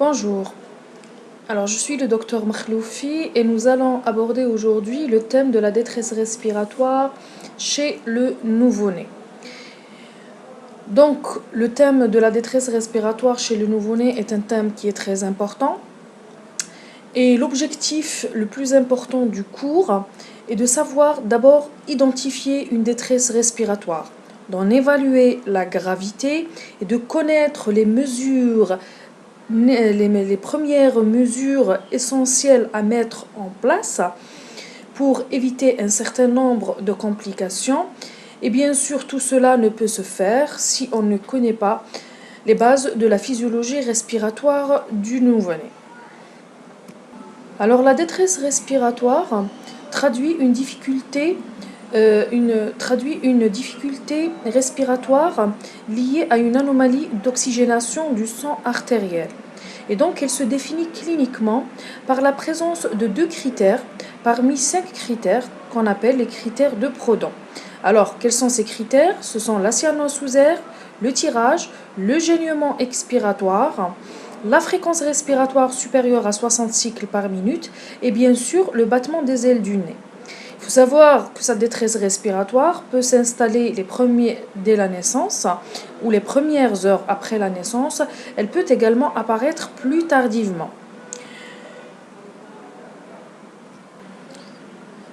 Bonjour, alors je suis le docteur Makhloufi et nous allons aborder aujourd'hui le thème de la détresse respiratoire chez le nouveau-né. Donc le thème de la détresse respiratoire chez le nouveau-né est un thème qui est très important et l'objectif le plus important du cours est de savoir d'abord identifier une détresse respiratoire, d'en évaluer la gravité et de connaître les premières mesures essentielles à mettre en place pour éviter un certain nombre de complications. Et bien sûr, tout cela ne peut se faire si on ne connaît pas les bases de la physiologie respiratoire du nouveau-né. Alors la détresse respiratoire traduit une difficulté respiratoire liée à une anomalie d'oxygénation du sang artériel. Et donc, elle se définit cliniquement par la présence de 2 critères parmi 5 critères qu'on appelle les critères de Prodan. Alors, quels sont ces critères? Ce sont la cyanose sous air, le tirage, le gênement expiratoire, la fréquence respiratoire supérieure à 60 cycles par minute et bien sûr le battement des ailes du nez. Il faut savoir que cette détresse respiratoire peut s'installer dès la naissance ou les premières heures après la naissance. Elle peut également apparaître plus tardivement.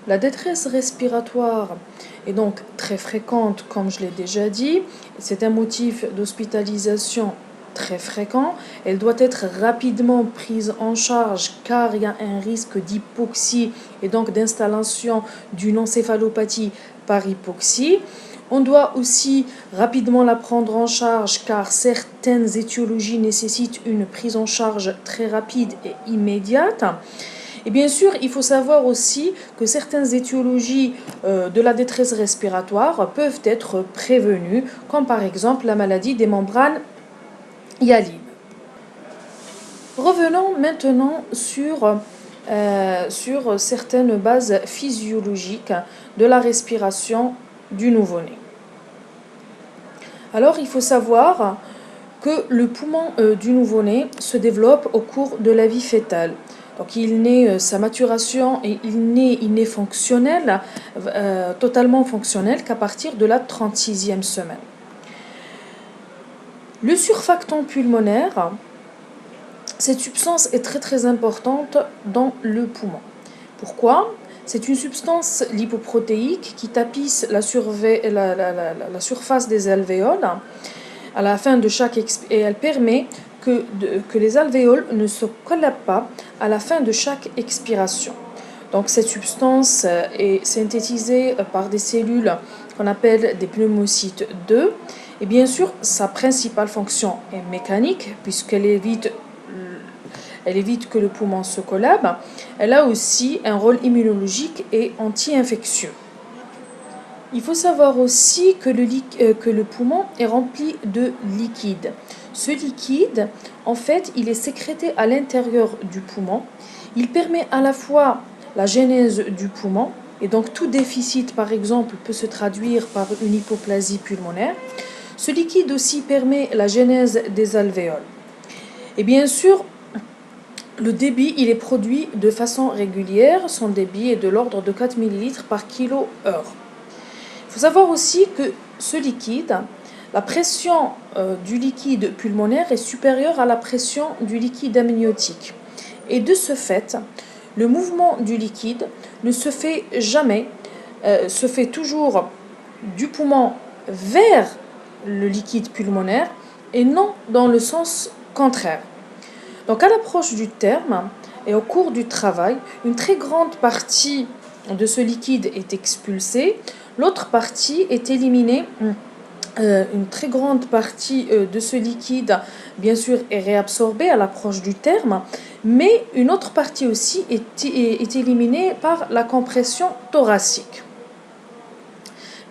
La détresse respiratoire est donc très fréquente, comme je l'ai déjà dit. C'est un motif d'hospitalisation très fréquent. Elle doit être rapidement prise en charge car il y a un risque d'hypoxie et donc d'installation d'une encéphalopathie par hypoxie. On doit aussi rapidement la prendre en charge car certaines étiologies nécessitent une prise en charge très rapide et immédiate. Et bien sûr, il faut savoir aussi que certaines étiologies de la détresse respiratoire peuvent être prévenues, comme par exemple la maladie des membranes hyalines. Revenons maintenant sur certaines bases physiologiques de la respiration du nouveau-né. Alors, il faut savoir que le poumon du nouveau-né se développe au cours de la vie fœtale. Donc il naît, sa maturation et il naît fonctionnel, totalement fonctionnel qu'à partir de la 36e semaine. Le surfactant pulmonaire, cette substance est très très importante dans le poumon. Pourquoi? C'est une substance lipoprotéique qui tapisse la surface des alvéoles à la fin de chaque et elle permet que les alvéoles ne se collapent pas à la fin de chaque expiration. Donc cette substance est synthétisée par des cellules qu'on appelle des pneumocytes 2 et bien sûr sa principale fonction est mécanique puisqu'elle évite que le poumon se collabe. Elle a aussi un rôle immunologique et anti-infectieux. Il faut savoir aussi que le poumon est rempli de liquide. Ce liquide, en fait, il est sécrété à l'intérieur du poumon. Il permet à la fois la genèse du poumon, et donc tout déficit, par exemple, peut se traduire par une hypoplasie pulmonaire. Ce liquide aussi permet la genèse des alvéoles. Et bien sûr, le débit, il est produit de façon régulière. Son débit est de l'ordre de 4 ml par kilo/heure. Il faut savoir aussi que ce liquide, la pression du liquide pulmonaire est supérieure à la pression du liquide amniotique. Et de ce fait, le mouvement du liquide ne se fait jamais, se fait toujours du poumon vers le liquide pulmonaire et non dans le sens contraire. Donc à l'approche du terme et au cours du travail, une très grande partie de ce liquide est expulsée, l'autre partie est éliminée. Une très grande partie de ce liquide, bien sûr, est réabsorbée à l'approche du terme, mais une autre partie aussi est éliminée par la compression thoracique.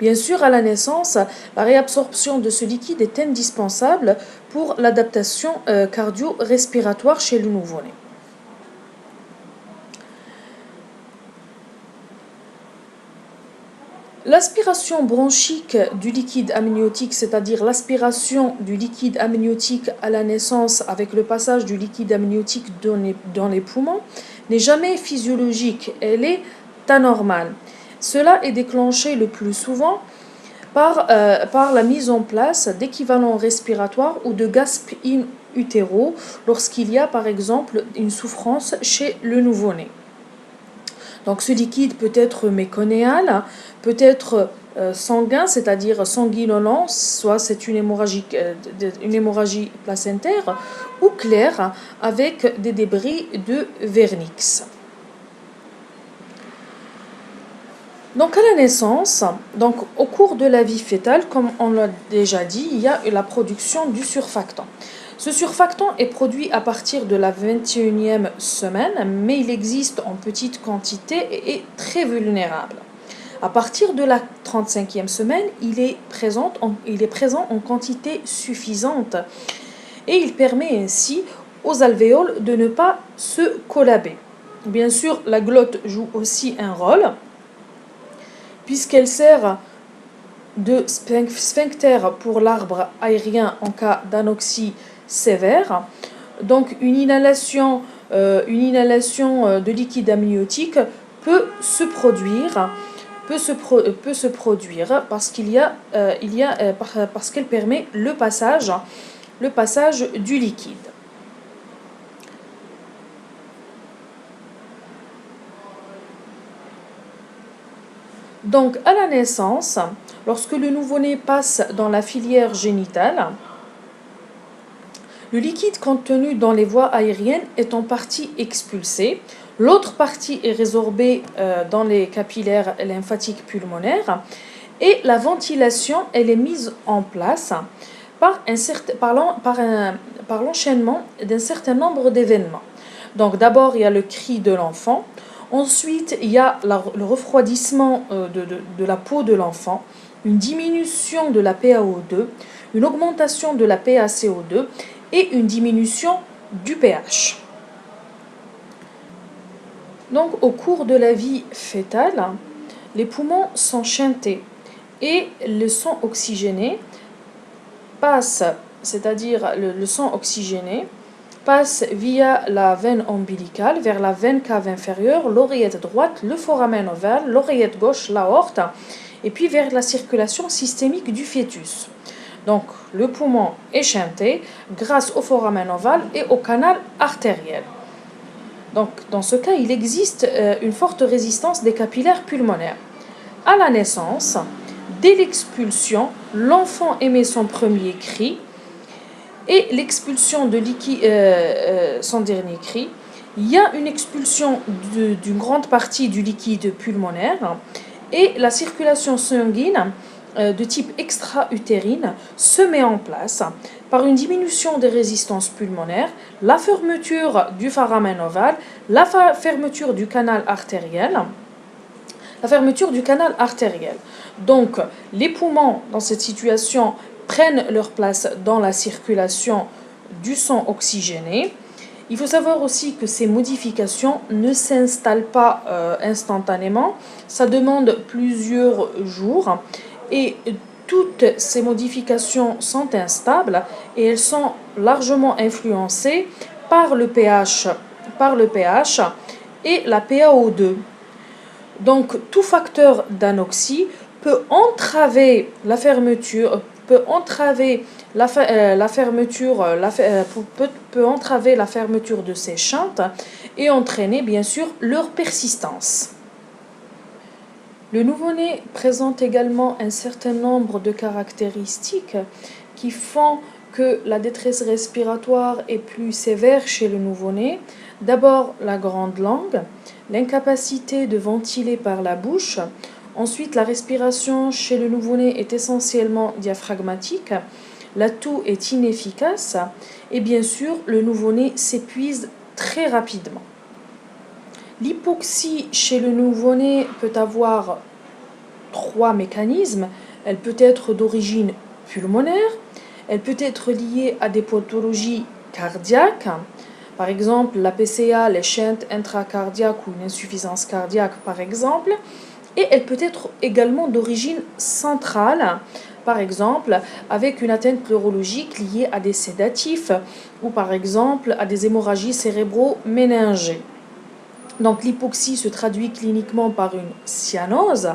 Bien sûr, à la naissance, la réabsorption de ce liquide est indispensable pour l'adaptation cardio-respiratoire chez le nouveau-né. L'aspiration bronchique du liquide amniotique, c'est-à-dire l'aspiration du liquide amniotique à la naissance avec le passage du liquide amniotique dans les poumons, n'est jamais physiologique, elle est anormale. Cela est déclenché le plus souvent par la mise en place d'équivalents respiratoires ou de gaspes in utero lorsqu'il y a par exemple une souffrance chez le nouveau-né. Donc ce liquide peut être méconéal, peut être sanguin, c'est-à-dire sanguinolent, soit c'est une hémorragie placentaire, ou claire avec des débris de vernix. Donc à la naissance, donc au cours de la vie fœtale, comme on l'a déjà dit, il y a la production du surfactant. Ce surfactant est produit à partir de la 21e semaine, mais il existe en petite quantité et est très vulnérable. À partir de la 35e semaine, il est présent en quantité suffisante et il permet ainsi aux alvéoles de ne pas se collaber. Bien sûr, la glotte joue aussi un rôle, puisqu'elle sert de sphincter pour l'arbre aérien en cas d'anoxie sévère. Donc une inhalation de liquide amniotique peut se produire parce qu'elle permet le passage du liquide. Donc, à la naissance, lorsque le nouveau-né passe dans la filière génitale, le liquide contenu dans les voies aériennes est en partie expulsé. L'autre partie est résorbée dans les capillaires lymphatiques pulmonaires et la ventilation elle est mise en place par l'enchaînement d'un certain nombre d'événements. Donc d'abord, il y a le cri de l'enfant. Ensuite, il y a le refroidissement de la peau de l'enfant, une diminution de la PaO2, une augmentation de la PaCO2 et une diminution du pH. Donc, au cours de la vie fœtale, les poumons sont shuntés et le sang oxygéné passe, c'est-à-dire le sang oxygéné, passe via la veine ombilicale vers la veine cave inférieure, l'oreillette droite, le foramen ovale, l'oreillette gauche, l'aorte, et puis vers la circulation systémique du fœtus. Donc, le poumon est shunté grâce au foramen ovale et au canal artériel. Donc, dans ce cas, il existe une forte résistance des capillaires pulmonaires. À la naissance, dès l'expulsion, l'enfant émet son premier cri et l'expulsion de liquide, son dernier cri. Il y a une expulsion d'une grande partie du liquide pulmonaire et la circulation sanguine de type extra-utérine se met en place par une diminution des résistances pulmonaires, la fermeture du foramen ovale, la fermeture du canal artériel. Donc, les poumons, dans cette situation, prennent leur place dans la circulation du sang oxygéné. Il faut savoir aussi que ces modifications ne s'installent pas instantanément, ça demande plusieurs jours et toutes ces modifications sont instables et elles sont largement influencées par le pH et la PaO2. Donc tout facteur d'anoxie peut entraver la fermeture de ces shunts et entraîner bien sûr leur persistance. Le nouveau-né présente également un certain nombre de caractéristiques qui font que la détresse respiratoire est plus sévère chez le nouveau-né. D'abord la grande langue, l'incapacité de ventiler par la bouche. Ensuite, la respiration chez le nouveau-né est essentiellement diaphragmatique. La toux est inefficace et bien sûr, le nouveau-né s'épuise très rapidement. L'hypoxie chez le nouveau-né peut avoir 3 mécanismes. Elle peut être d'origine pulmonaire, elle peut être liée à des pathologies cardiaques, par exemple la PCA, les shunts intracardiaques ou une insuffisance cardiaque par exemple. Et elle peut être également d'origine centrale, par exemple avec une atteinte neurologique liée à des sédatifs ou par exemple à des hémorragies cérébro-méningées. Donc l'hypoxie se traduit cliniquement par une cyanose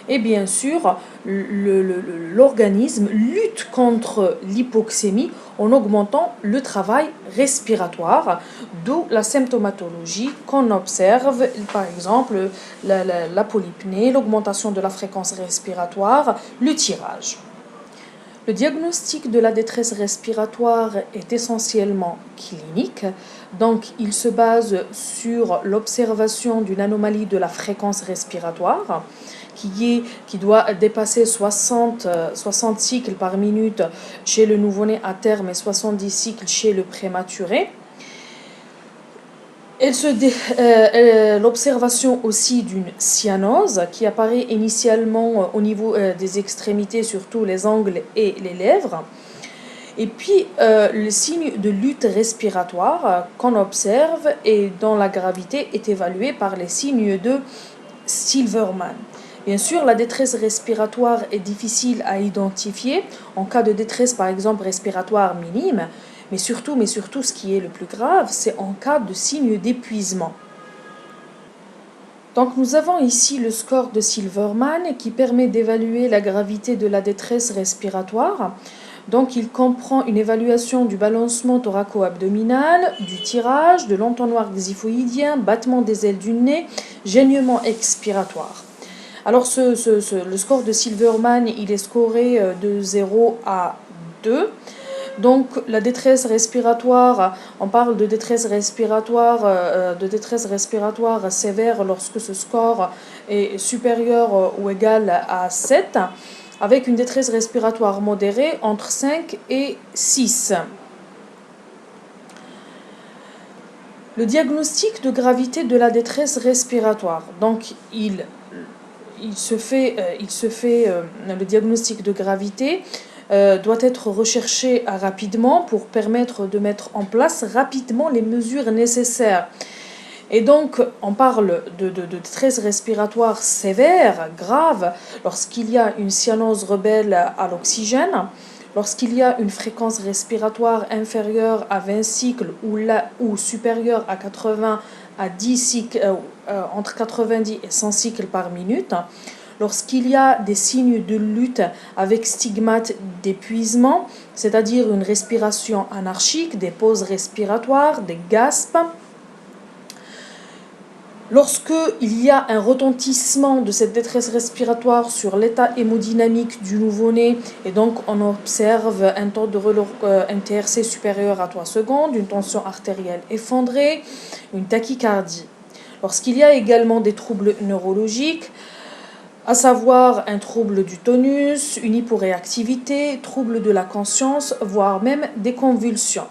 et bien sûr l'organisme lutte contre l'hypoxémie en augmentant le travail respiratoire, d'où la symptomatologie qu'on observe, par exemple la polypnée, l'augmentation de la fréquence respiratoire, le tirage. Le diagnostic de la détresse respiratoire est essentiellement clinique, donc il se base sur l'observation d'une anomalie de la fréquence respiratoire qui doit dépasser 60 cycles par minute chez le nouveau-né à terme et 70 cycles chez le prématuré. L'observation aussi d'une cyanose qui apparaît initialement au niveau des extrémités, surtout les angles et les lèvres. Et puis le signe de lutte respiratoire qu'on observe et dont la gravité est évaluée par les signes de Silverman. Bien sûr, la détresse respiratoire est difficile à identifier en cas de détresse par exemple respiratoire minime. Mais surtout, ce qui est le plus grave, c'est en cas de signe d'épuisement. Donc nous avons ici le score de Silverman qui permet d'évaluer la gravité de la détresse respiratoire. Donc il comprend une évaluation du balancement thoraco-abdominal, du tirage, de l'entonnoir xiphoïdien, battement des ailes du nez, gênement expiratoire. Alors le score de Silverman, il est scoré de 0 à 2. Donc la détresse respiratoire, on parle de détresse respiratoire sévère lorsque ce score est supérieur ou égal à 7, avec une détresse respiratoire modérée entre 5 et 6. Le diagnostic de gravité de la détresse respiratoire. Donc le diagnostic de gravité doit être recherché rapidement pour permettre de mettre en place rapidement les mesures nécessaires. Et donc, on parle de détresse respiratoire sévère, grave, lorsqu'il y a une cyanose rebelle à l'oxygène, lorsqu'il y a une fréquence respiratoire inférieure à 20 cycles ou supérieure à 80 à 10 cycles, entre 90 et 100 cycles par minute, lorsqu'il y a des signes de lutte avec stigmates d'épuisement, c'est-à-dire une respiration anarchique, des pauses respiratoires, des gaspes, lorsqu'il y a un retentissement de cette détresse respiratoire sur l'état hémodynamique du nouveau-né et donc on observe un taux de TRC supérieur à 3 secondes, une tension artérielle effondrée, une tachycardie. Lorsqu'il y a également des troubles neurologiques, à savoir un trouble du tonus, une hyporéactivité, trouble de la conscience, voire même des convulsions.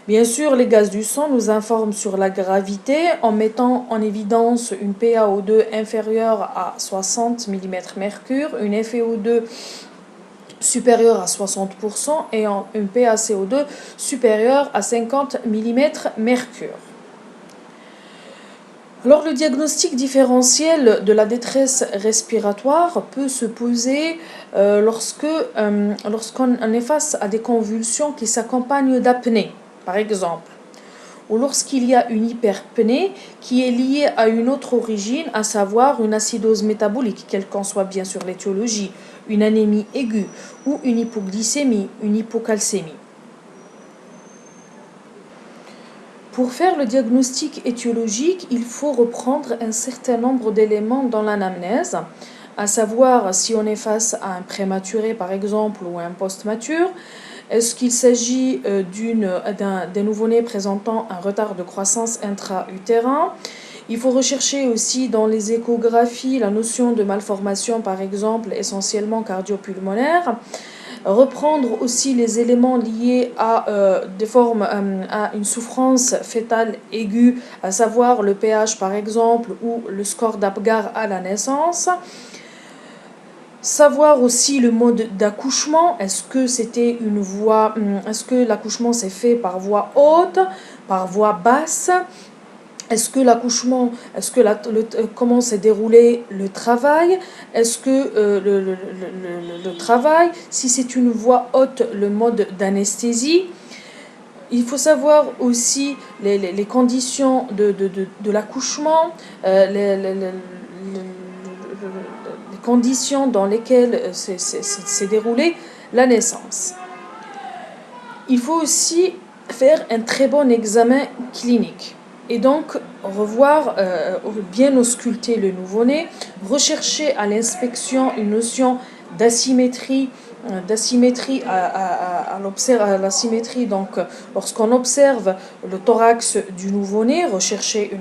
Bien sûr, les gaz du sang nous informent sur la gravité en mettant en évidence une PaO2 inférieure à 60 mmHg, une FeO2 supérieure à 60% et une PaCO2 supérieure à 50 mmHg. Alors, le diagnostic différentiel de la détresse respiratoire peut se poser lorsqu'on est face à des convulsions qui s'accompagnent d'apnée, par exemple, ou lorsqu'il y a une hyperpnée qui est liée à une autre origine, à savoir une acidose métabolique, quelle qu'en soit bien sûr l'étiologie, une anémie aiguë ou une hypoglycémie, une hypocalcémie. Pour faire le diagnostic étiologique, il faut reprendre un certain nombre d'éléments dans l'anamnèse, à savoir si on est face à un prématuré par exemple ou à un post-mature, est-ce qu'il s'agit d'un nouveau-né présentant un retard de croissance intra-utérin. Il faut rechercher aussi dans les échographies la notion de malformation par exemple essentiellement cardiopulmonaire. Reprendre aussi les éléments liés à une souffrance fœtale aiguë, à savoir le pH par exemple ou le score d'Apgar à la naissance. Savoir aussi le mode d'accouchement, est-ce que l'accouchement s'est fait par voie haute, par voie basse, est-ce que l'accouchement, est-ce que comment s'est déroulé le travail, est-ce que le travail, si c'est une voie haute, le mode d'anesthésie. Il faut savoir aussi les conditions de l'accouchement, les conditions dans lesquelles s'est déroulée la naissance. Il faut aussi faire un très bon examen clinique et donc revoir, bien ausculter le nouveau-né, rechercher à l'inspection une notion d'asymétrie, à l'asymétrie, donc lorsqu'on observe le thorax du nouveau-né, rechercher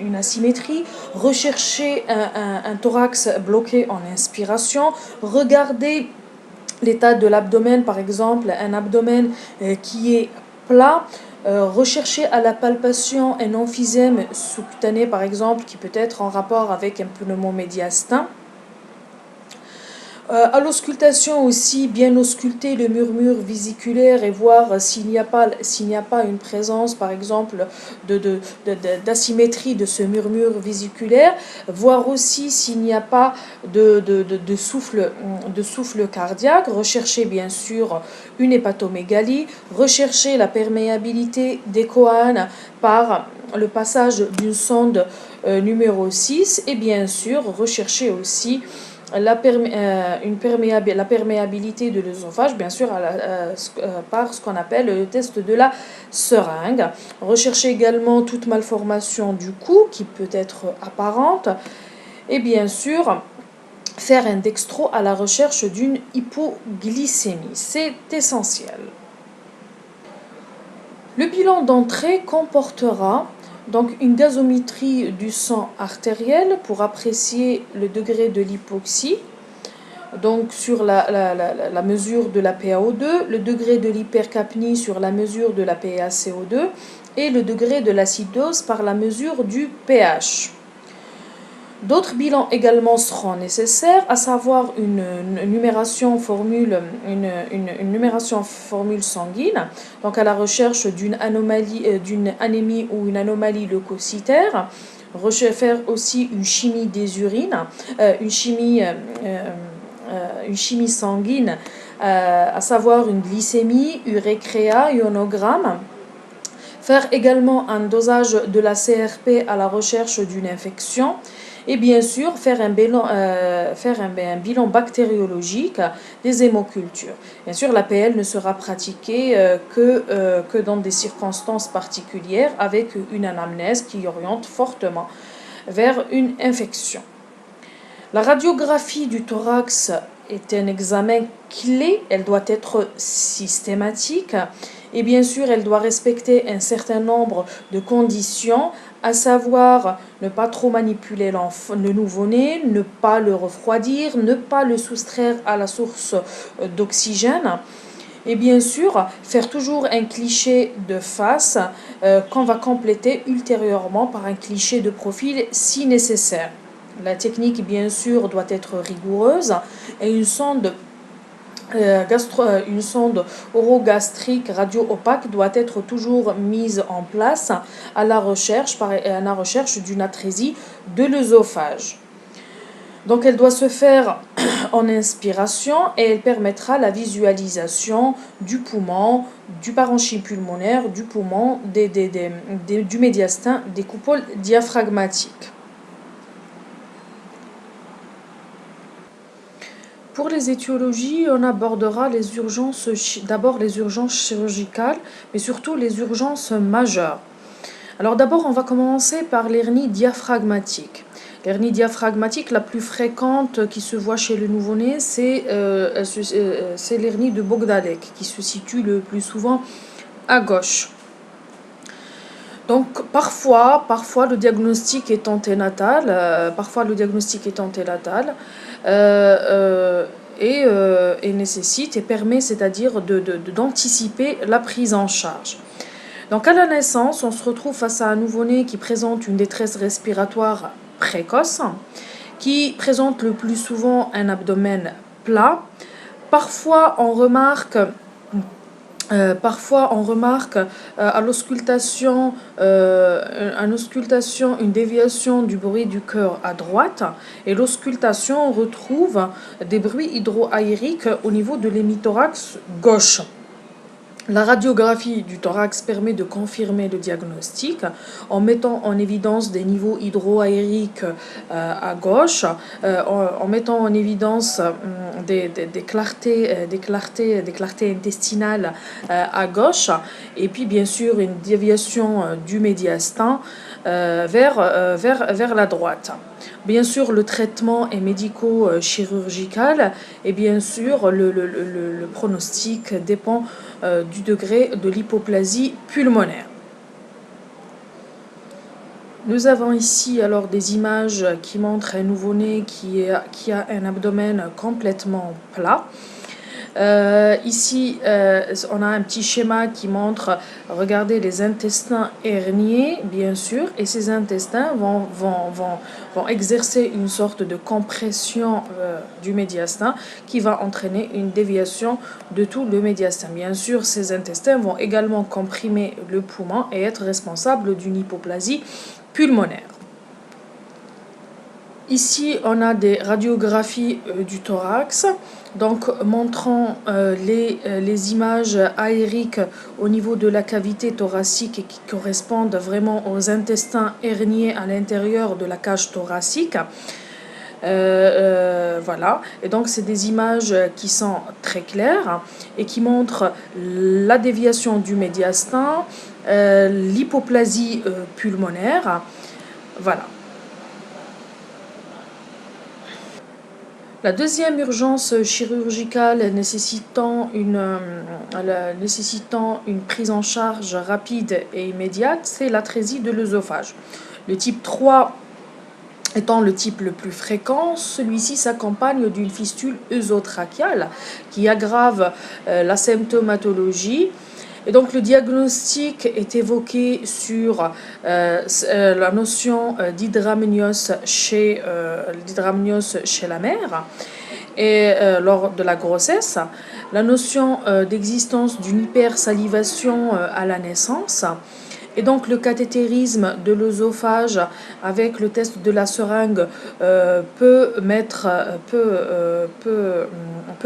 une asymétrie, rechercher un thorax bloqué en inspiration, regarder l'état de l'abdomen, par exemple, un abdomen qui est plat, rechercher à la palpation un emphysème sous-cutané, par exemple, qui peut être en rapport avec un pneumomédiastin. À l'auscultation aussi, bien ausculter le murmure vésiculaire et voir s'il n'y a pas une présence, par exemple, d'asymétrie de ce murmure vésiculaire, voir aussi s'il n'y a pas de souffle cardiaque, rechercher bien sûr une hépatomégalie, rechercher la perméabilité des coânes par le passage d'une sonde numéro 6 et bien sûr rechercher aussi la perméabilité de l'œsophage, bien sûr, par ce qu'on appelle le test de la seringue. Rechercher également toute malformation du cou qui peut être apparente. Et bien sûr, faire un dextro à la recherche d'une hypoglycémie. C'est essentiel. Le bilan d'entrée comportera donc une gazométrie du sang artériel pour apprécier le degré de l'hypoxie, donc sur la mesure de la PaO2, le degré de l'hypercapnie sur la mesure de la PaCO2 et le degré de l'acidose par la mesure du pH. D'autres bilans également seront nécessaires, à savoir une numération formule sanguine, donc à la recherche d'une anémie ou une anomalie leucocytaire, faire aussi une chimie des urines, une chimie sanguine, à savoir une glycémie, urécréa, ionogramme. Faire également un dosage de la CRP à la recherche d'une infection. Et bien sûr, faire un bilan bactériologique des hémocultures. Bien sûr, l'APL ne sera pratiquée que dans des circonstances particulières avec une anamnèse qui oriente fortement vers une infection. La radiographie du thorax est un examen clé, elle doit être systématique et bien sûr elle doit respecter un certain nombre de conditions, à savoir ne pas trop manipuler le nouveau-né, ne pas le refroidir, ne pas le soustraire à la source d'oxygène. Et bien sûr, faire toujours un cliché de face qu'on va compléter ultérieurement par un cliché de profil si nécessaire. La technique, bien sûr, doit être rigoureuse et une sonde orogastrique radio-opaque doit être toujours mise en place à la recherche d'une atrésie de l'œsophage. Donc elle doit se faire en inspiration et elle permettra la visualisation du poumon, du parenchyme pulmonaire, du poumon, du médiastin, des coupoles diaphragmatiques. Pour les étiologies, on abordera d'abord les urgences chirurgicales, mais surtout les urgences majeures. Alors d'abord, on va commencer par l'hernie diaphragmatique. L'hernie diaphragmatique la plus fréquente qui se voit chez le nouveau-né, c'est l'hernie de Bogdalek, qui se situe le plus souvent à gauche. Donc parfois le diagnostic est anténatal, et nécessite et permet, c'est-à-dire d'anticiper la prise en charge. Donc à la naissance, on se retrouve face à un nouveau-né qui présente une détresse respiratoire précoce, qui présente le plus souvent un abdomen plat. Parfois, on remarque Parfois, on remarque à l'auscultation une déviation du bruit du cœur à droite, et l'auscultation on retrouve des bruits hydroaériques au niveau de l'hémithorax gauche. La radiographie du thorax permet de confirmer le diagnostic en mettant en évidence des niveaux hydroaériques à gauche, en mettant en évidence des clartés intestinales à gauche, et puis bien sûr une déviation du médiastin vers la droite. Bien sûr, le traitement est médico-chirurgical et bien sûr, le pronostic dépend du degré de l'hypoplasie pulmonaire. Nous avons ici alors des images qui montrent un nouveau-né qui a un abdomen complètement plat. Ici, on a un petit schéma qui montre, regardez, les intestins herniés, bien sûr, et ces intestins vont exercer une sorte de compression du médiastin qui va entraîner une déviation de tout le médiastin. Bien sûr, ces intestins vont également comprimer le poumon et être responsables d'une hypoplasie pulmonaire. Ici, on a des radiographies du thorax, donc montrant les images aériques au niveau de la cavité thoracique et qui correspondent vraiment aux intestins herniés à l'intérieur de la cage thoracique. Voilà, et donc c'est des images qui sont très claires et qui montrent la déviation du médiastin, l'hypoplasie pulmonaire. Voilà. La deuxième urgence chirurgicale nécessitant une prise en charge rapide et immédiate, c'est l'atrésie de l'œsophage. Le type 3 étant le type le plus fréquent, celui-ci s'accompagne d'une fistule œsotrachiale qui aggrave la symptomatologie. Et donc le diagnostic est évoqué sur la notion d'hydramnios chez la mère et lors de la grossesse, la notion d'existence d'une hypersalivation à la naissance. Et donc le cathétérisme de l'œsophage avec le test de la seringue peut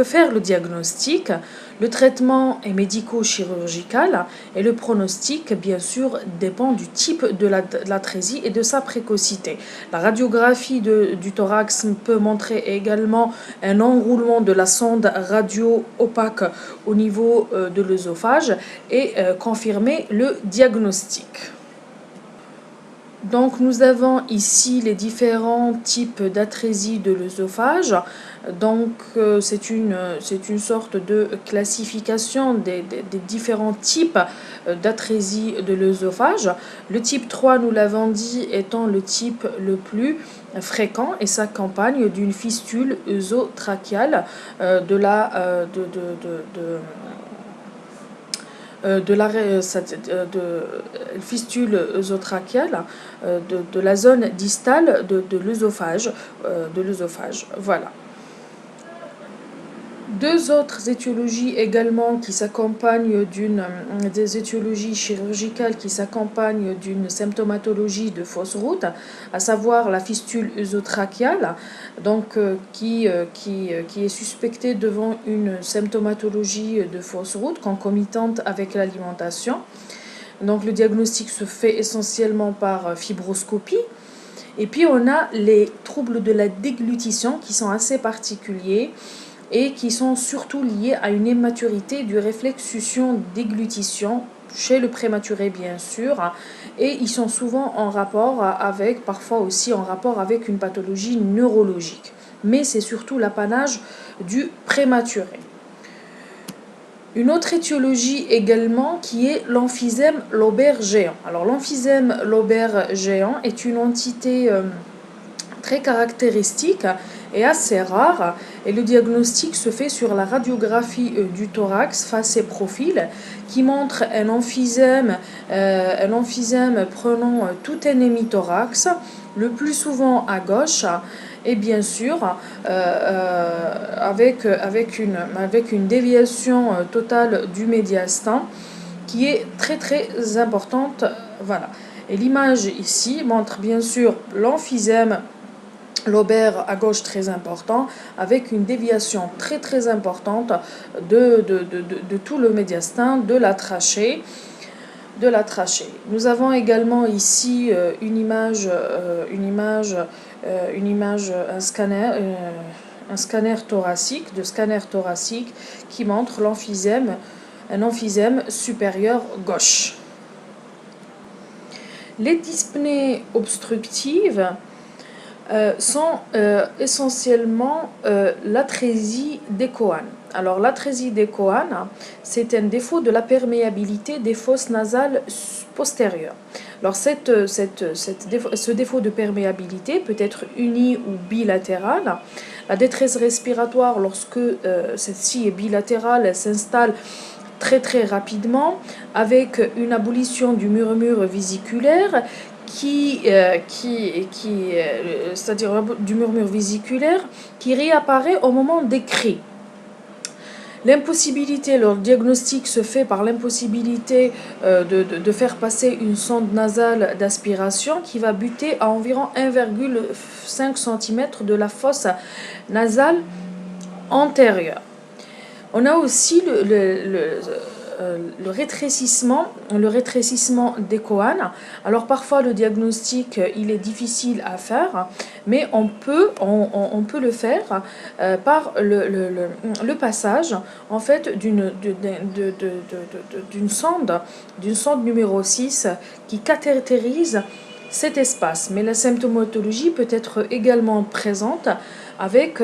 faire le diagnostic. Le traitement est médico-chirurgical et le pronostic, bien sûr, dépend du type de l'atrésie et de sa précocité. La radiographie du thorax peut montrer également un enroulement de la sonde radio-opaque au niveau de l'œsophage et confirmer le diagnostic. Donc nous avons ici les différents types d'atrésie de l'œsophage. Donc c'est une sorte de classification des différents types d'atrésie de l'œsophage. Le type 3, nous l'avons dit, étant le type le plus fréquent et s'accompagne d'une fistule œsotrachiale de fistule œsotrachiale de la zone distale de l'œsophage. Voilà. Deux autres étiologies également qui s'accompagnent des étiologies chirurgicales qui s'accompagnent d'une symptomatologie de fausse route, à savoir la fistule œsotrachiale, donc qui est suspectée devant une symptomatologie de fausse route concomitante avec l'alimentation. Donc le diagnostic se fait essentiellement par fibroscopie. Et puis on a les troubles de la déglutition qui sont assez particuliers et qui sont surtout liés à une immaturité du réflexe succion-déglutition chez le prématuré bien sûr, et ils sont souvent parfois aussi en rapport avec une pathologie neurologique, mais c'est surtout l'apanage du prématuré. Une autre étiologie également qui est l'emphysème lobaire géant. Alors l'emphysème lobaire géant est une entité très caractéristique et assez rare, et le diagnostic se fait sur la radiographie du thorax face et profil qui montre un emphysème prenant tout un hémithorax, le plus souvent à gauche, et bien sûr avec une déviation totale du médiastin qui est très très importante. Voilà. Et l'image ici montre bien sûr l'emphysème lobaire à gauche très important, avec une déviation très très importante de tout le médiastin, de la trachée. Nous avons également ici un scanner thoracique, qui montre un emphysème supérieur gauche. Les dyspnées obstructives sont essentiellement l'atrésie des coânes. Alors l'atrésie des coânes, c'est un défaut de la perméabilité des fosses nasales postérieures. Alors ce défaut de perméabilité peut être uni ou bilatéral. La détresse respiratoire, lorsque celle-ci est bilatérale, elle s'installe très très rapidement avec une abolition du murmure vésiculaire c'est-à-dire du murmure vésiculaire qui réapparaît au moment des cris. L'impossibilité, le diagnostic se fait par l'impossibilité de faire passer une sonde nasale d'aspiration qui va buter à environ 1,5 cm de la fosse nasale antérieure. On a aussi le rétrécissement des coânes. Alors parfois le diagnostic il est difficile à faire, mais on peut le faire par le passage en fait d'une sonde numéro 6 qui caractérise cet espace. Mais la symptomatologie peut être également présente avec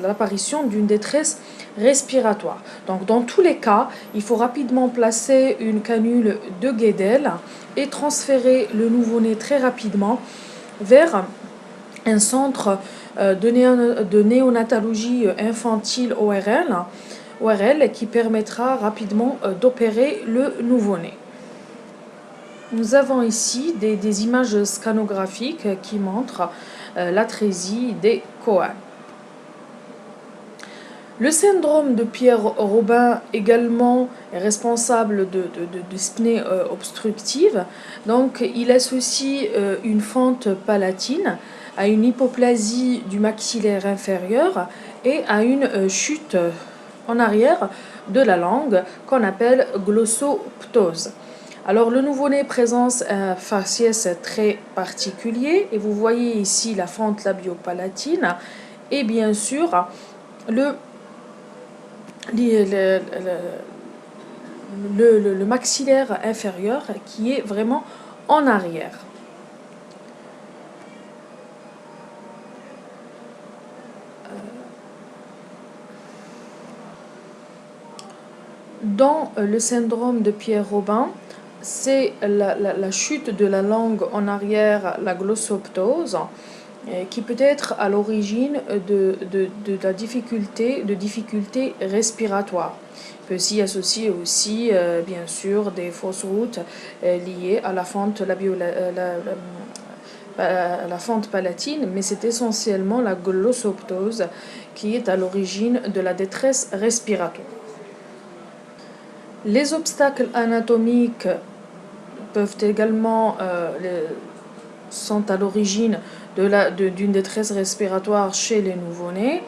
l'apparition d'une détresse respiratoire. Donc dans tous les cas, il faut rapidement placer une canule de Guedel et transférer le nouveau-né très rapidement vers un centre de néonatologie infantile ORL qui permettra rapidement d'opérer le nouveau-né. Nous avons ici des images scanographiques qui montrent l'atrésie des coânes. Le syndrome de Pierre-Robin également est responsable de dyspnée obstructive. Donc, il associe une fente palatine à une hypoplasie du maxillaire inférieur et à une chute en arrière de la langue qu'on appelle glossoptose. Alors le nouveau-né présente un faciès très particulier et vous voyez ici la fente labiopalatine et bien sûr le maxillaire inférieur qui est vraiment en arrière. Dans le syndrome de Pierre-Robin, c'est la chute de la langue en arrière, la glossoptose, qui peut être à l'origine de difficultés respiratoires. Il peut s'y associer aussi, bien sûr, des fausses routes liées à la fente la fente palatine, mais c'est essentiellement la glossoptose qui est à l'origine de la détresse respiratoire. Les obstacles anatomiques peuvent également sont à l'origine d'une détresse respiratoire chez les nouveau-nés.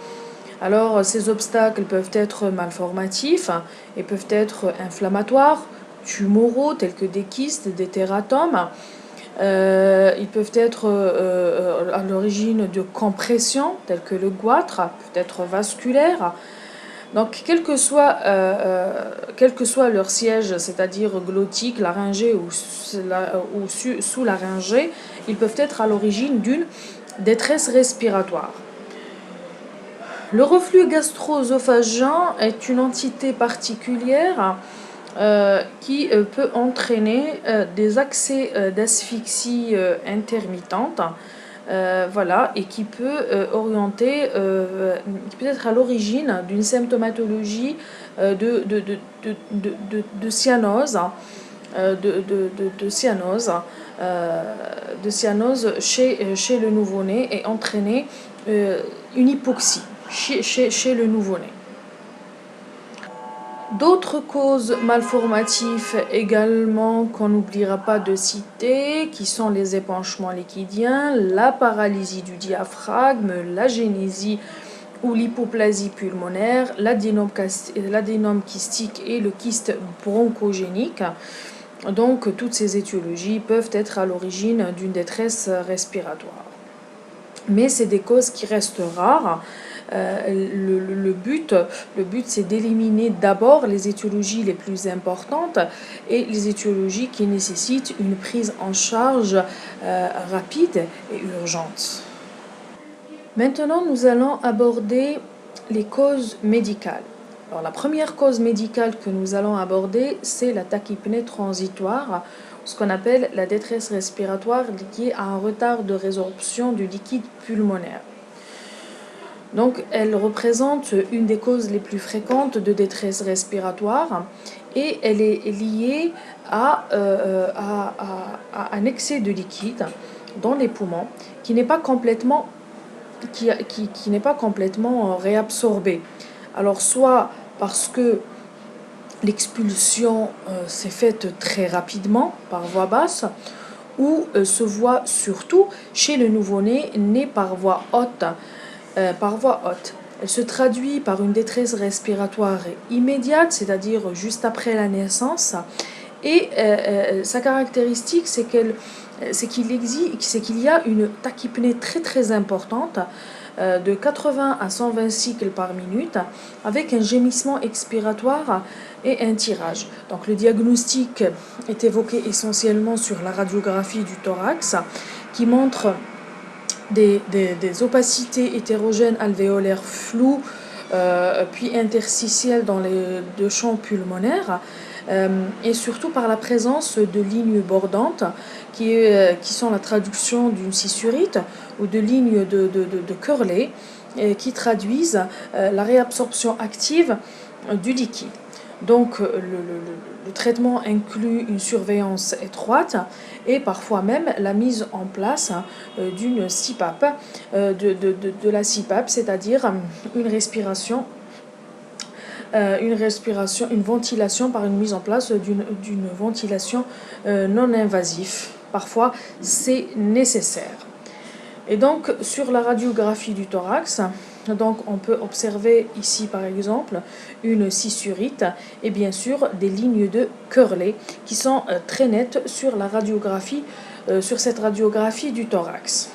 Alors ces obstacles peuvent être malformatifs et peuvent être inflammatoires, tumoraux tels que des kystes, des tératomes. Ils peuvent être à l'origine de compressions telles que le goitre, peut être vasculaire. Donc, quel que soit leur siège, c'est-à-dire glottique, laryngé ou sous-laryngé, ils peuvent être à l'origine d'une détresse respiratoire. Le reflux gastro-œsophagien est une entité particulière qui peut entraîner des accès d'asphyxie intermittente. Voilà, et qui peut qui peut être à l'origine d'une symptomatologie de cyanose de cyanose, chez le nouveau-né et entraîner une hypoxie chez le nouveau-né. D'autres causes malformatives également qu'on n'oubliera pas de citer, qui sont les épanchements liquidiens, la paralysie du diaphragme, l'agénésie ou l'hypoplasie pulmonaire, l'adénome kystique et le kyste bronchogénique. Donc toutes ces étiologies peuvent être à l'origine d'une détresse respiratoire. Mais c'est des causes qui restent rares. Le but, c'est d'éliminer d'abord les étiologies les plus importantes et les étiologies qui nécessitent une prise en charge rapide et urgente. Maintenant, nous allons aborder les causes médicales. Alors, la première cause médicale que nous allons aborder, c'est la tachypnée transitoire, ce qu'on appelle la détresse respiratoire liée à un retard de résorption du liquide pulmonaire. Donc, elle représente une des causes les plus fréquentes de détresse respiratoire et elle est liée à un excès de liquide dans les poumons qui n'est pas complètement réabsorbé. Alors, soit parce que l'expulsion s'est faite très rapidement par voie basse, ou se voit surtout chez le nouveau-né né par voie haute. Elle se traduit par une détresse respiratoire immédiate, c'est-à-dire juste après la naissance. Et sa caractéristique, c'est qu'il y a une tachypnée très très importante de 80 à 120 cycles par minute, avec un gémissement expiratoire et un tirage. Donc le diagnostic est évoqué essentiellement sur la radiographie du thorax, qui montre des opacités hétérogènes alvéolaires floues, puis interstitielles dans les deux champs pulmonaires, et surtout par la présence de lignes bordantes qui sont la traduction d'une scissurite ou de lignes de Curley qui traduisent la réabsorption active du liquide. Donc le traitement inclut une surveillance étroite et parfois même la mise en place d'une CPAP, de la CPAP, c'est-à-dire une ventilation par une mise en place d'une ventilation non invasive. Parfois, c'est nécessaire. Et donc, sur la radiographie du thorax, donc on peut observer ici, par exemple, une scissurite et bien sûr des lignes de Curley qui sont très nettes sur la radiographie, sur cette radiographie du thorax.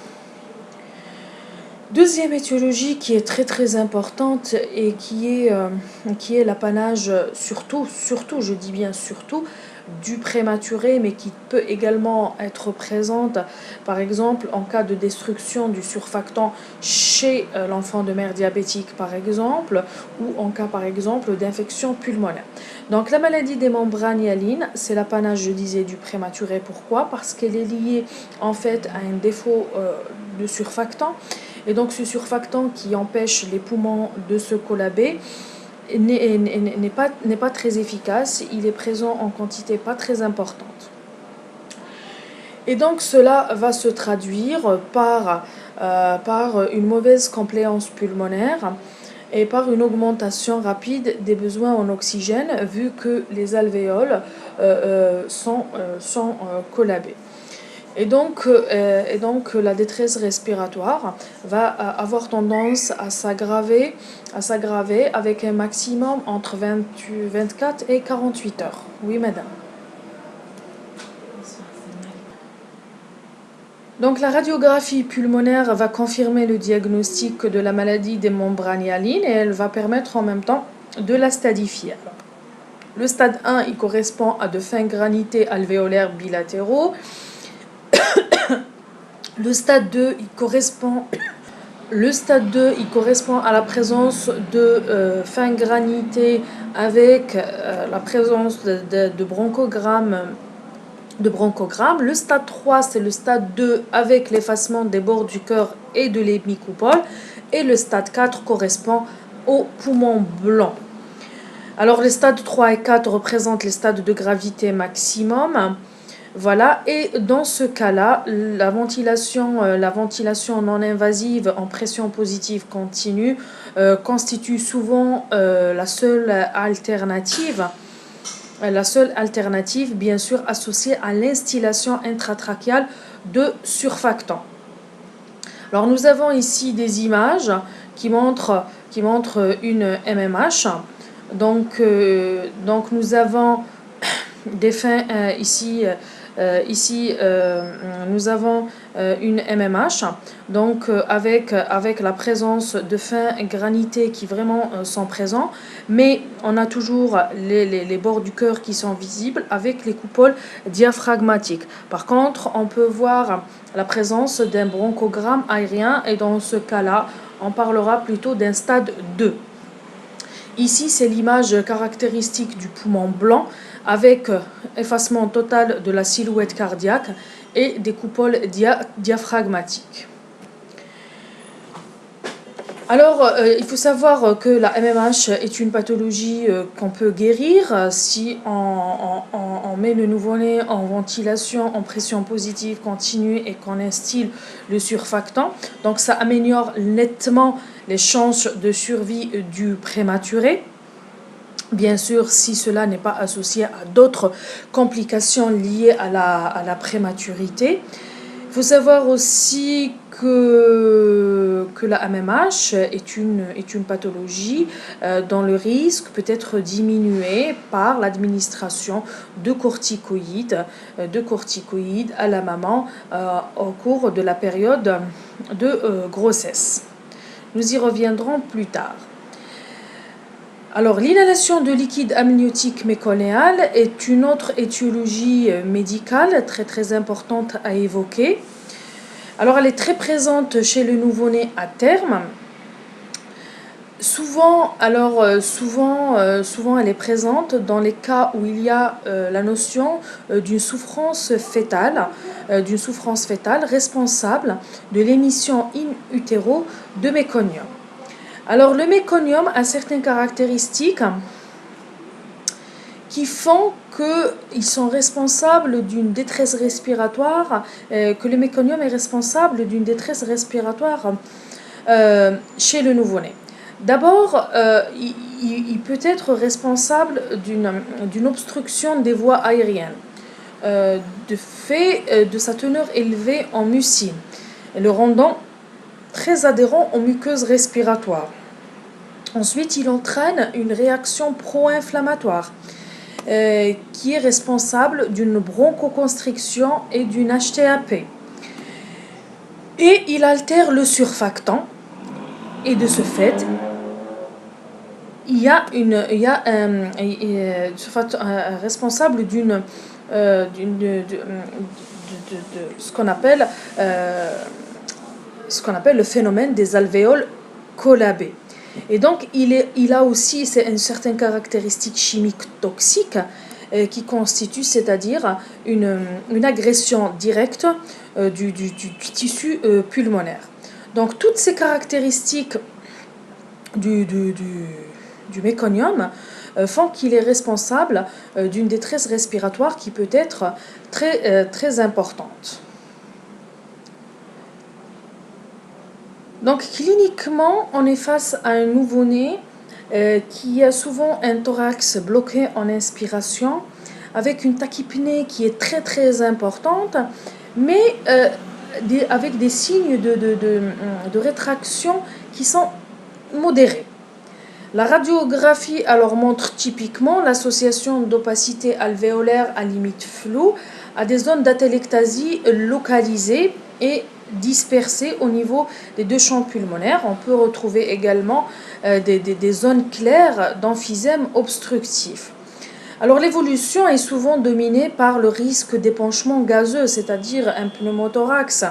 Deuxième étiologie qui est très très importante et qui est l'apanage surtout, je dis bien surtout, du prématuré, mais qui peut également être présente, par exemple, en cas de destruction du surfactant chez l'enfant de mère diabétique, par exemple, ou en cas, par exemple, d'infection pulmonaire. Donc, la maladie des membranes hyalines, c'est l'apanage, je disais, du prématuré. Pourquoi ? Parce qu'elle est liée, en fait, à un défaut de surfactant. Et donc, ce surfactant qui empêche les poumons de se collaber n'est pas très efficace, il est présent en quantité pas très importante. Et donc cela va se traduire par une mauvaise compléance pulmonaire et par une augmentation rapide des besoins en oxygène vu que les alvéoles sont collabées. Et donc la détresse respiratoire va avoir tendance à s'aggraver avec un maximum entre 24 et 48 heures. Oui, madame. Donc la radiographie pulmonaire va confirmer le diagnostic de la maladie des membranes hyalines et elle va permettre en même temps de la stadifier. Alors, le stade 1, il correspond à de fins granités alvéolaires bilatéraux. Le stade 2, il correspond à la présence de fins granitées avec la présence de bronchogramme. Le stade 3, c'est le stade 2 avec l'effacement des bords du cœur et de l'hémicoupole. Et le stade 4 correspond au poumon blanc. Alors les stades 3 et 4 représentent les stades de gravité maximum. Voilà, et dans ce cas-là, la ventilation non invasive en pression positive continue constitue souvent la seule alternative, bien sûr, associée à l'instillation intratrachéale de surfactants. Alors nous avons ici des images qui montrent une MMH. Donc nous avons des fins ici, nous avons une MMH, donc avec la présence de fins granitées qui vraiment sont présents, mais on a toujours les bords du cœur qui sont visibles avec les coupoles diaphragmatiques. Par contre, on peut voir la présence d'un bronchogramme aérien et dans ce cas-là, on parlera plutôt d'un stade 2. Ici, c'est l'image caractéristique du poumon blanc avec effacement total de la silhouette cardiaque et des coupoles diaphragmatiques. Alors, il faut savoir que la MMH est une pathologie qu'on peut guérir si on met le nouveau-né en ventilation, en pression positive continue et qu'on instille le surfactant. Donc, ça améliore nettement les chances de survie du prématuré. Bien sûr, si cela n'est pas associé à d'autres complications liées à la prématurité. Il faut savoir aussi que la MMH est une pathologie dont le risque peut être diminué par l'administration de corticoïdes à la maman au cours de la période de grossesse. Nous y reviendrons plus tard. Alors, l'inhalation de liquide amniotique méconéal est une autre étiologie médicale très très importante à évoquer. Alors, elle est très présente chez le nouveau-né à terme. Souvent, elle est présente dans les cas où il y a la notion d'une souffrance fétale responsable de l'émission in utero de méconium. Alors, le méconium a certaines caractéristiques qui font qu'ils sont responsables d'une détresse respiratoire, que le méconium est responsable d'une détresse respiratoire chez le nouveau-né. D'abord, il peut être responsable d'une obstruction des voies aériennes, de fait de sa teneur élevée en mucine, le rendant très adhérent aux muqueuses respiratoires. Ensuite, il entraîne une réaction pro-inflammatoire qui est responsable d'une bronchoconstriction et d'une HTAP. Et il altère le surfactant et de ce fait, il y a responsable d'une ce qu'on appelle le phénomène des alvéoles collabées. Et donc, il a aussi une certaine caractéristique chimique toxique qui constitue, c'est-à-dire une agression directe du tissu pulmonaire. Donc, toutes ces caractéristiques du méconium font qu'il est responsable d'une détresse respiratoire qui peut être très, très importante. Donc, cliniquement, on est face à un nouveau-né qui a souvent un thorax bloqué en inspiration, avec une tachypnée qui est très très importante, mais avec des signes de rétraction qui sont modérés. La radiographie alors montre typiquement l'association d'opacité alvéolaire à limite floue à des zones d'atelectasie localisées et dispersées au niveau des deux champs pulmonaires. On peut retrouver également des zones claires d'emphysème obstructif. Alors l'évolution est souvent dominée par le risque d'épanchement gazeux, c'est-à-dire un pneumothorax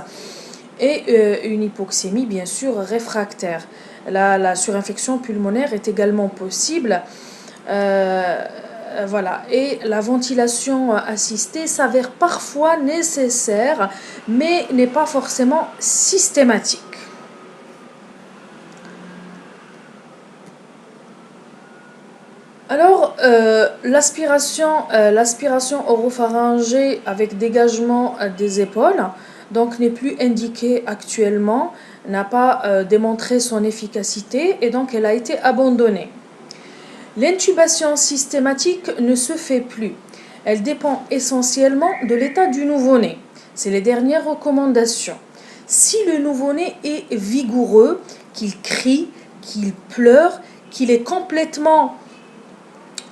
et une hypoxémie bien sûr réfractaire. La surinfection pulmonaire est également possible. Voilà. Et la ventilation assistée s'avère parfois nécessaire, mais n'est pas forcément systématique. Alors, l'aspiration oropharyngée avec dégagement des épaules donc n'est plus indiquée actuellement, n'a pas démontré son efficacité et donc elle a été abandonnée. L'intubation systématique ne se fait plus. Elle dépend essentiellement de l'état du nouveau-né. C'est les dernières recommandations. Si le nouveau-né est vigoureux, qu'il crie, qu'il pleure, qu'il est complètement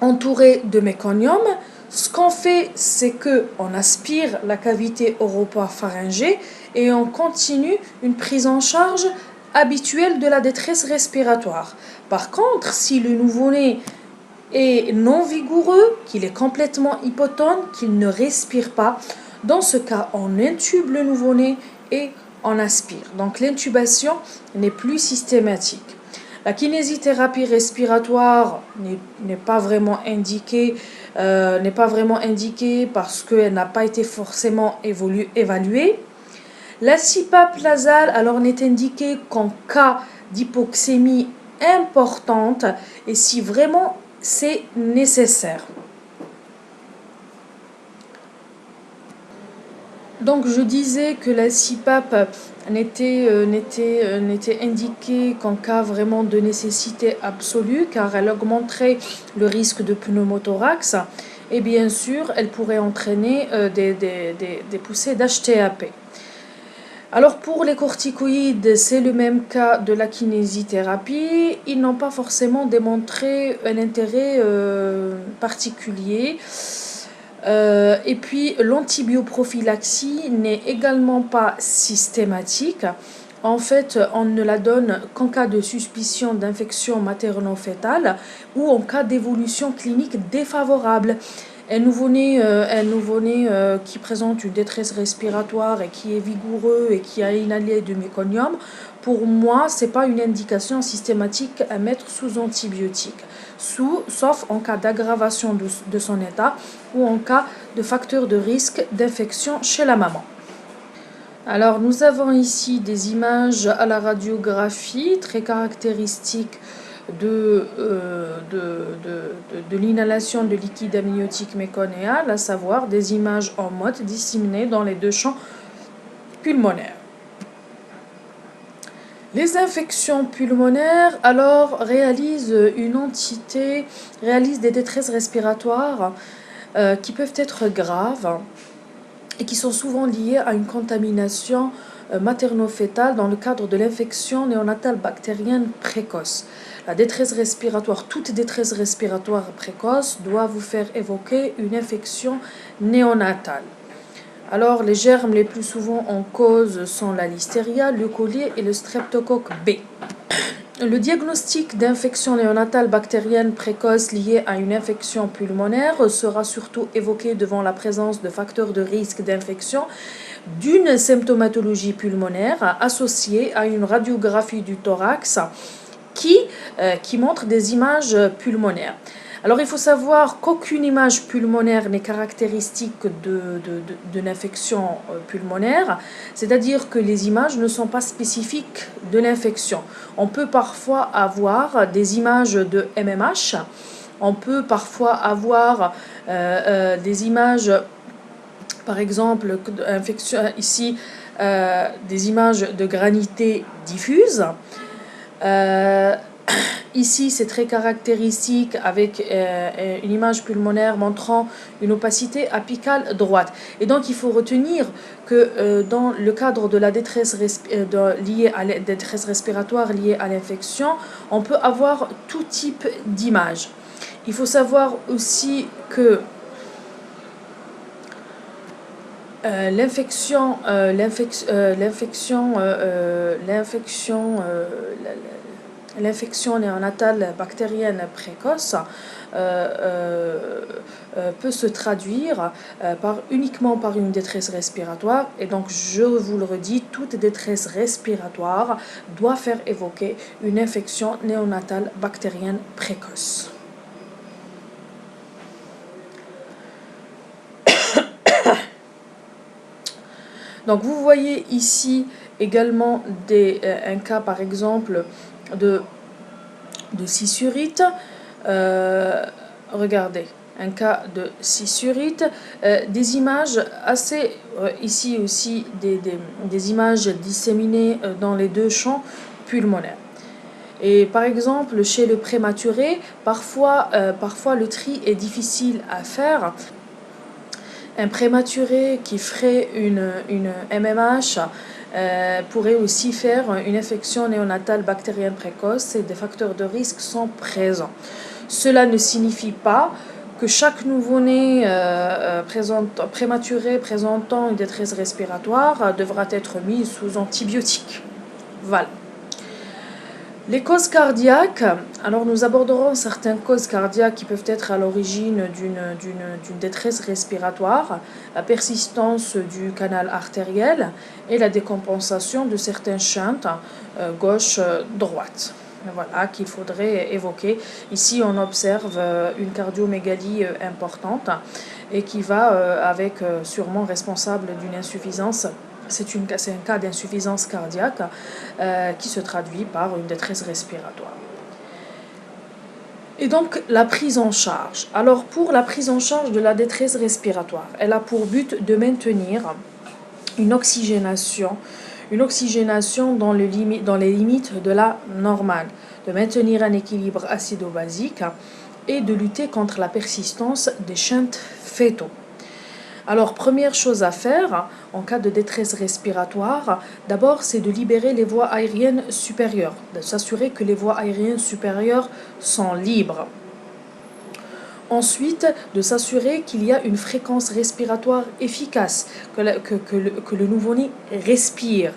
entouré de méconium, ce qu'on fait, c'est qu'on aspire la cavité oropharyngée et on continue une prise en charge habituelle de la détresse respiratoire. Par contre, si le nouveau-né est non vigoureux, qu'il est complètement hypotone, qu'il ne respire pas, dans ce cas, on intube le nouveau-né et on aspire. Donc l'intubation n'est plus systématique. La kinésithérapie respiratoire n'est pas vraiment indiquée, parce qu'elle n'a pas été forcément évaluée. La CPAP nasale alors n'est indiquée qu'en cas d'hypoxémie importante et si vraiment c'est nécessaire. Donc je disais que la CPAP n'était indiquée qu'en cas vraiment de nécessité absolue car elle augmenterait le risque de pneumothorax et bien sûr elle pourrait entraîner des poussées d'HTAP. Alors pour les corticoïdes, c'est le même cas de la kinésithérapie. Ils n'ont pas forcément démontré un intérêt particulier. Et puis l'antibioprophylaxie n'est également pas systématique. En fait, on ne la donne qu'en cas de suspicion d'infection materno-fœtale ou en cas d'évolution clinique défavorable. Un nouveau-né qui présente une détresse respiratoire et qui est vigoureux et qui a inhalé du méconium, pour moi, ce n'est pas une indication systématique à mettre sous antibiotiques, sauf en cas d'aggravation de son état ou en cas de facteur de risque d'infection chez la maman. Alors, nous avons ici des images à la radiographie très caractéristiques de l'inhalation de liquide amniotique méconéal, à savoir des images en mode disséminées dans les deux champs pulmonaires. Les infections pulmonaires alors réalisent des détresses respiratoires qui peuvent être graves et qui sont souvent liées à une contamination materno-fœtale dans le cadre de l'infection néonatale bactérienne précoce. La détresse respiratoire, toute détresse respiratoire précoce doit vous faire évoquer une infection néonatale. Alors, les germes les plus souvent en cause sont la listeria, le collier et le streptocoque B. Le diagnostic d'infection néonatale bactérienne précoce liée à une infection pulmonaire sera surtout évoqué devant la présence de facteurs de risque d'infection d'une symptomatologie pulmonaire associée à une radiographie du thorax qui montre des images pulmonaires. Alors il faut savoir qu'aucune image pulmonaire n'est caractéristique d'une infection pulmonaire, c'est-à-dire que les images ne sont pas spécifiques de l'infection. On peut parfois avoir des images de MMH, on peut parfois avoir des images, par exemple, ici, des images de granité diffuse. Ici, c'est très caractéristique avec une image pulmonaire montrant une opacité apicale droite. Et donc, il faut retenir que dans le cadre de la détresse liée à la détresse respiratoire liée à l'infection, on peut avoir tout type d'image. Il faut savoir aussi que l'infection néonatale bactérienne précoce peut se traduire uniquement par une détresse respiratoire. Et donc, je vous le redis, toute détresse respiratoire doit faire évoquer une infection néonatale bactérienne précoce. Donc, vous voyez ici également un cas, par exemple, de scissurite. regardez, un cas de scissurite, des images assez, ici aussi des images disséminées dans les deux champs pulmonaires. Et par exemple, chez le prématuré, parfois le tri est difficile à faire. Un prématuré qui ferait une MMH pourrait aussi faire une infection néonatale bactérienne précoce et des facteurs de risque sont présents. Cela ne signifie pas que chaque nouveau-né prématuré présentant une détresse respiratoire devra être mis sous antibiotiques. Voilà. Les causes cardiaques, alors nous aborderons certaines causes cardiaques qui peuvent être à l'origine d'une détresse respiratoire, la persistance du canal artériel et la décompensation de certains shunts gauche-droite. Voilà, qu'il faudrait évoquer. Ici, on observe une cardiomégalie importante et qui va avec sûrement responsable d'une insuffisance. C'est un cas d'insuffisance cardiaque qui se traduit par une détresse respiratoire. Et donc, la prise en charge. Alors, pour la prise en charge de la détresse respiratoire, elle a pour but de maintenir une oxygénation dans les limites de la normale, de maintenir un équilibre acido-basique et de lutter contre la persistance des shunts fœtaux. Alors, première chose à faire en cas de détresse respiratoire, d'abord c'est de libérer les voies aériennes supérieures, de s'assurer que les voies aériennes supérieures sont libres. Ensuite, de s'assurer qu'il y a une fréquence respiratoire efficace, que le nouveau-né respire.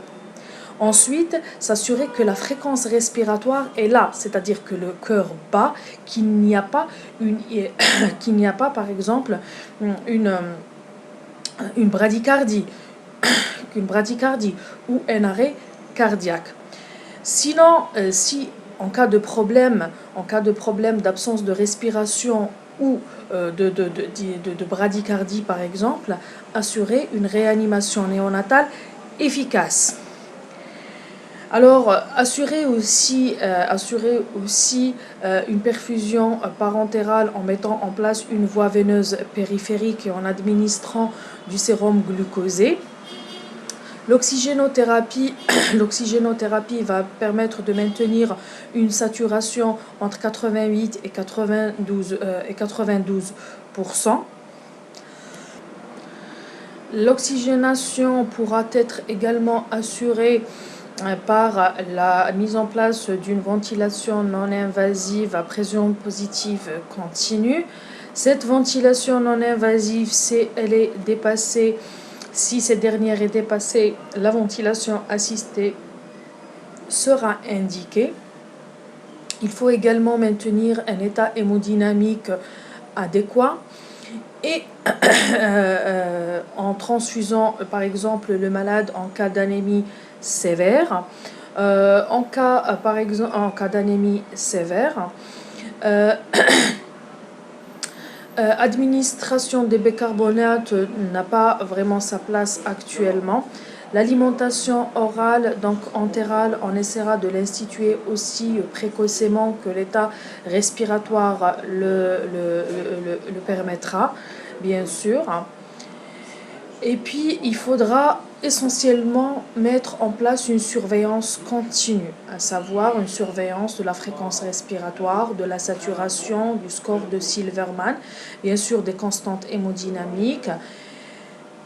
Ensuite, s'assurer que la fréquence respiratoire est là, c'est-à-dire que le cœur bat, qu'il n'y a pas, par exemple, une bradycardie ou un arrêt cardiaque. Sinon, si en cas de problème d'absence de respiration ou de bradycardie par exemple, assurer une réanimation néonatale efficace. Alors, assurer aussi une perfusion parentérale en mettant en place une voie veineuse périphérique et en administrant du sérum glucosé. L'oxygénothérapie va permettre de maintenir une saturation entre 88 et 92%. L'oxygénation pourra être également assurée par la mise en place d'une ventilation non invasive à pression positive continue. Cette ventilation non invasive, si cette dernière est dépassée, la ventilation assistée sera indiquée. Il faut également maintenir un état hémodynamique adéquat et en transfusant par exemple le malade en cas d'anémie sévère. En cas d'anémie sévère, administration des bicarbonate n'a pas vraiment sa place actuellement. L'alimentation orale, donc entérale, on essaiera de l'instituer aussi précocement que l'état respiratoire le permettra, bien sûr. Et puis, il faudra essentiellement mettre en place une surveillance continue, à savoir une surveillance de la fréquence respiratoire, de la saturation, du score de Silverman, bien sûr des constantes hémodynamiques,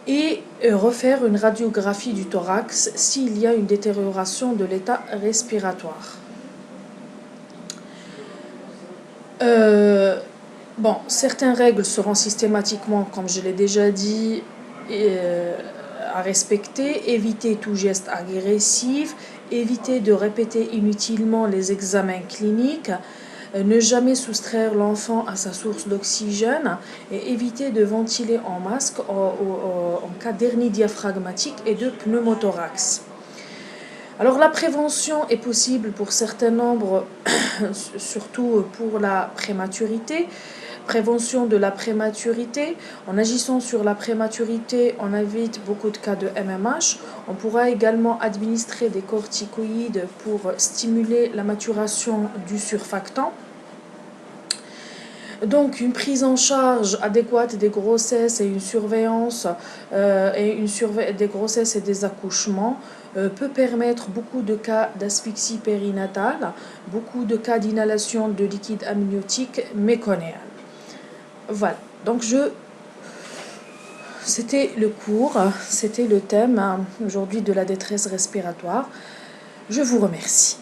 et refaire une radiographie du thorax s'il y a une détérioration de l'état respiratoire. Certaines règles seront systématiquement, comme je l'ai déjà dit, à respecter. Éviter tout geste agressif, éviter de répéter inutilement les examens cliniques, ne jamais soustraire l'enfant à sa source d'oxygène et éviter de ventiler en masque en cas d'hernie diaphragmatique et de pneumothorax. Alors la prévention est possible pour certains nombres, surtout pour la prématurité. Prévention de la prématurité. En agissant sur la prématurité, on évite beaucoup de cas de MMH. On pourra également administrer des corticoïdes pour stimuler la maturation du surfactant. Donc, une prise en charge adéquate des grossesses et une surveillance des grossesses et des accouchements peut permettre beaucoup de cas d'asphyxie périnatale, beaucoup de cas d'inhalation de liquide amniotique méconéal. Voilà. Donc, c'était le cours, c'était le thème aujourd'hui de la détresse respiratoire. Je vous remercie.